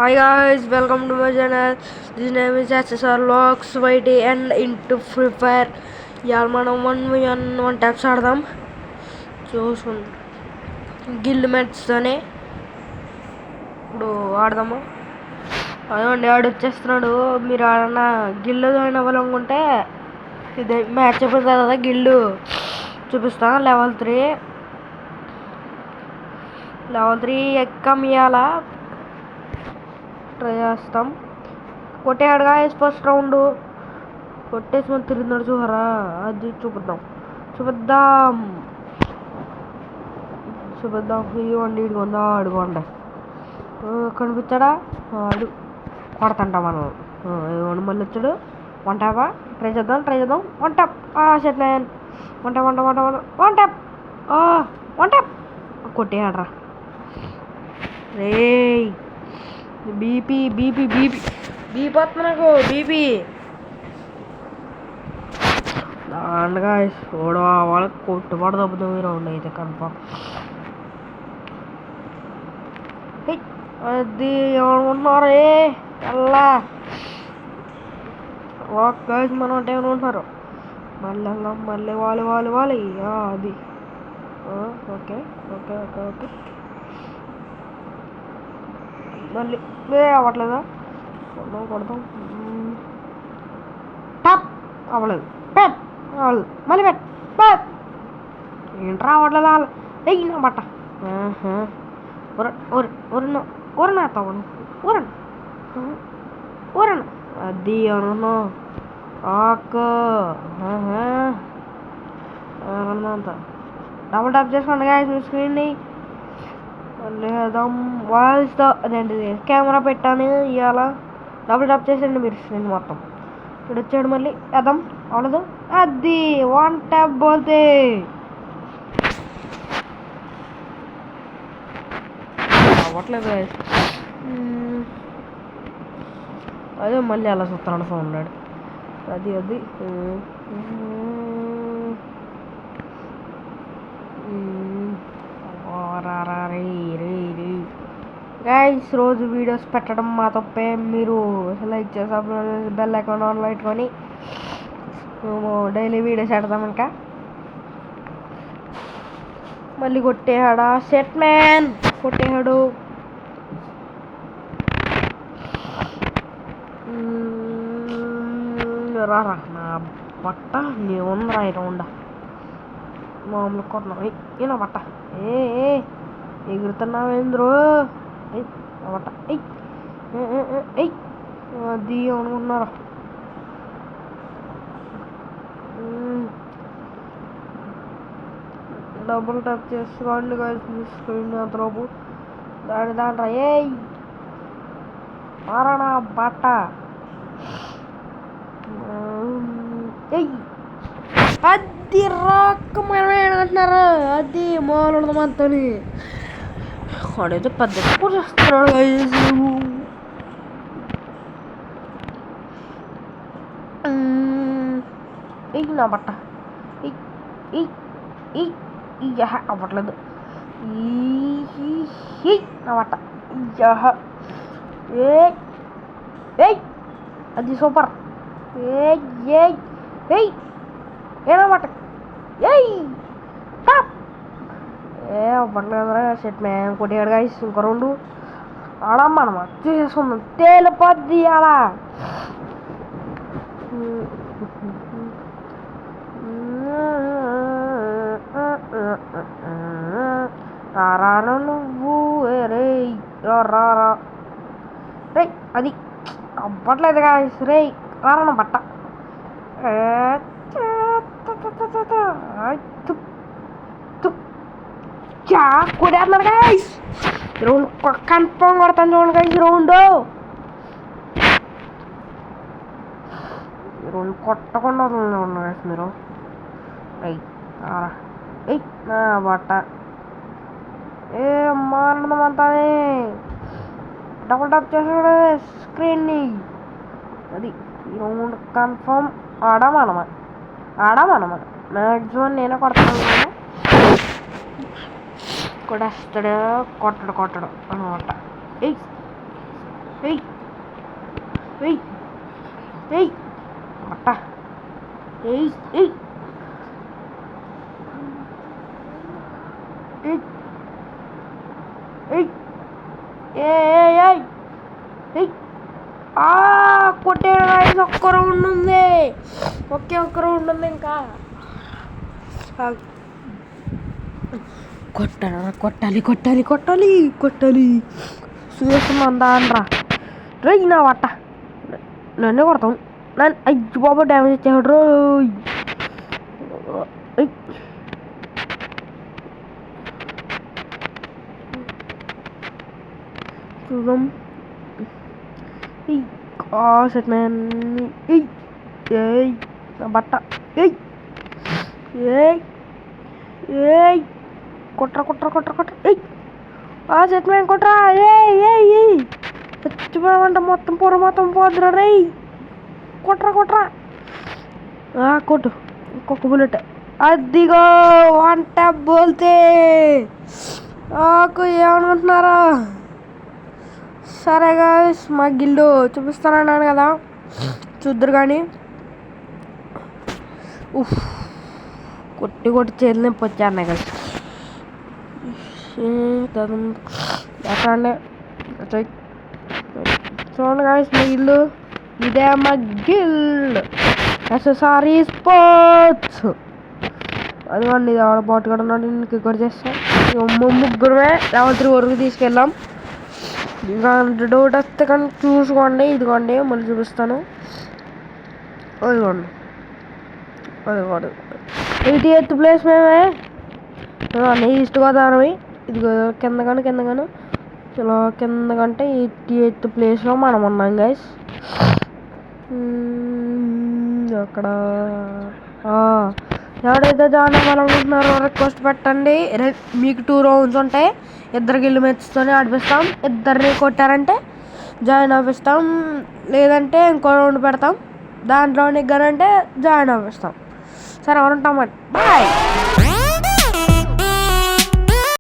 Hi guys, welcome to my channel. This name is SSR Logs YT and into Free Fire. ఇవాళ మనం 1v1 taps ఆడదాం. Guild మ్యాచ్తోనే ఇప్పుడు ఆడదాము. అదేమండి ఆడు వచ్చేస్తున్నాడు. మీరు ఆడన్నా గిల్డ్ జాయిన్ అవ్వాలనుకుంటే ఇది మ్యాచ్ అయిపోతుంది కదా, గిల్డ్ చూపిస్తా. లెవెల్ 3 ఎక్కం ఇవ్వాల ట్రై చేస్తాం. కొట్టేయాడుగా ఫస్ట్ రౌండ్ కొట్టేసి మనం తిరుగుతున్నాడు చూసారా, అది చూపిద్దాం. ఇవ్వండి ఇదిగొందా అడుగోండి. కనిపించాడా ఆడు కొడతంట మనం. ఇవ్వండి మళ్ళీ వచ్చాడు. వన్ ట్యాపా ట్రై చేద్దాం. One tap set man. One tap కొట్టేయాడరా రే. బీపీ వస్తుంది నాకు. బీపీ దాండగా చూడ వాళ్ళకి కొట్టుబడి తప్పుతాం ఈ రౌండ్ అయితే కన్ఫామ్. అది ఏమనుకుంటున్నారే అలా గైస్ మనం అంటే ఏమనుకుంటున్నారు. మళ్ళీ వాలి అది ఓకే మళ్ళీ అవ్వట్లేదా? కొడతాం. టాప్ అవ్వలేదు. అవ్వలేదు. మళ్ళీ ఏంట్రా అవ్వట్లేదా? నా బట్ట ఊరన్న అది అనుకున్నా. అంతా డబుల్ టాప్ చేసుకోండి గాయస్ మీ స్క్రీన్ని. వాయిస్తో అదేంటిది కెమెరా పెట్టాను ఇవాళ. డబుల్ టాప్ చేసేయండి మీరు స్క్రీన్ మొత్తం. ఇప్పుడు వచ్చాడు మళ్ళీ వేద్దాం. అవ్వలేదు. అది వన్ ట్యాప్ పోతే అవ్వట్లేదు. అదే మళ్ళీ అలా చూస్తున్నాడు ఉన్నాడు. అది గైస్ రోజు వీడియోస్ పెట్టడం మా తప్పే. మీరు లైక్ చేసి అప్లోడ్ చేసి బెల్ ఐకాన్ ఆన్లో పెట్టుకొని మేము డైలీ వీడియోస్ పెడతాం. ఇంకా మళ్ళీ కొట్టేయాడా సెట్ మ్యాన్. కొట్టేయాడు. రారా నా బట్ట నీవుందిరా ఈ రౌండ్ మామూలు కొట్టినా. ఈయన బట్ట ఎగురుతున్నావేంద్రో బట్ట. అది అనుకుంటున్నారా? డబుల్ ట్యాప్ చేసుకోండి స్క్రీన్ అంతలోపు. దాంట్రా మారానా బట్ట. అది రాక మనం ఏమంటున్నారు. అది మామూలు మనతోని వాడైతే పెద్ద చేస్తున్నాడు. నా బట్ట అవ్వట్లేదు. నా బట్ట అది సూపర్. ఏనమాట అవ్వట్లేదురా సెట్ మ్యాన్. కొట్టేయాడు గైస్. ఇంకో రెండు ఆడమ్మా అనమాట చేసుకుందాం. తేలిపోద్ది అలా. రారా నువ్వు రే రారా రే. అది అవ్వట్లేదు గాయస్. రే రారా బట్ట. కొడేస్తున్నాడు గాయస్. రౌండ్ కన్ఫామ్ కొడతాను చూడండి గాయస్. రౌండ్ కొట్టకుండా చూడండి గాయస్ మీరు. నా బట్ట మానంతా డబుల్ టాప్ చేసాడు స్క్రీన్ని. అది రౌండ్ కన్ఫామ్ ఆడమనమా మ్యాక్సిమం నేనే కొడతాను. కొడేస్తాడు కొట్టడు అనమాట. ఏయ్ ఏయ్ ఏయ్ అట్ట ఏయ్ ఏయ్ ఏయ్ ఏయ్ ఏయ్ ఏయ్ ఏయ్ కొట్టాడు గాయ్స్. ఒక్క రౌండ్ ఉంది, ఒక్క రౌండ్ ఉంది ఇంకా. కొట్టాలి కొట్టాలి కొట్టాలి కొట్టాలి. చూస్తున్నాను దాన్రా రే నా వట్ట. నన్నే కొడతాం. నన్ను అయ్యి బాబా డ్యామేజ్ ఇచ్చాడు రోయ్. చూద్దాం. Set man. ఏయ్ నా బట్ట. ఏయ్ ఏయ్ ఏయ్ కొట్రా కొట్రా కొట్రా కొట్రా. ఏయ్ సెట్ మ్యాన్ కొట్రా. ఏయ్ ఏయ్ ఏయ్ చచ్చిపోయామంట. మొత్తం మొత్తం పోద్దురా రే. కొట్రా కొట్రా కొట్టు. ఇంకొక బుల్లెట్. అదిగో వంట బోల్తే. ఏమనుకుంటున్నారా? సరే గాయ్స్, మా గిల్లు చూపిస్తానన్నాను కదా, చూద్దరు కానీ. కొట్టి చేతులు నొప్పి వచ్చాయి కదా. ఎక్కడండి చూడండి గాయ్స్, మా గిల్లు ఇదే. మా గిల్డ్ ఎస్ఎస్ఆర్ స్పోర్ట్స్. అదిగోండి, ఇది ఆడ బాట్ కూడా ఉన్నాడు. ఇంక ఇక్కడ చేస్తాం. ముగ్గురమే లెవెల్ 3 వరకు తీసుకెళ్ళాం. ఇంకా డౌట్ వస్తే కానీ చూసుకోండి. ఇదిగోండి మళ్ళీ చూపిస్తాను. అదిగోండి 88th ప్లేస్ మేమే. ఈస్ట్ గోదావరి. ఇదిగో కిందగాను చలో కిందకంటే 88th ప్లేస్లో మనం ఉన్నాం గైస్. అక్కడ ఎవడైతే జాయిన్ అవ్వాలనుకుంటున్నారో రిక్వెస్ట్ పెట్టండి. మీకు 2 రౌండ్స్ ఉంటాయి. 2 గిల్లు మ్యాచ్తోనే ఆడిపిస్తాం. 2 కొట్టారంటే జాయిన్ అవ్విస్తాం, లేదంటే ఇంకో రౌండ్ పెడతాం. దాంట్లో నెగ్గారంటే జాయిన్ అవ్విస్తాం. సరే ఉంటామండి, బాయ్.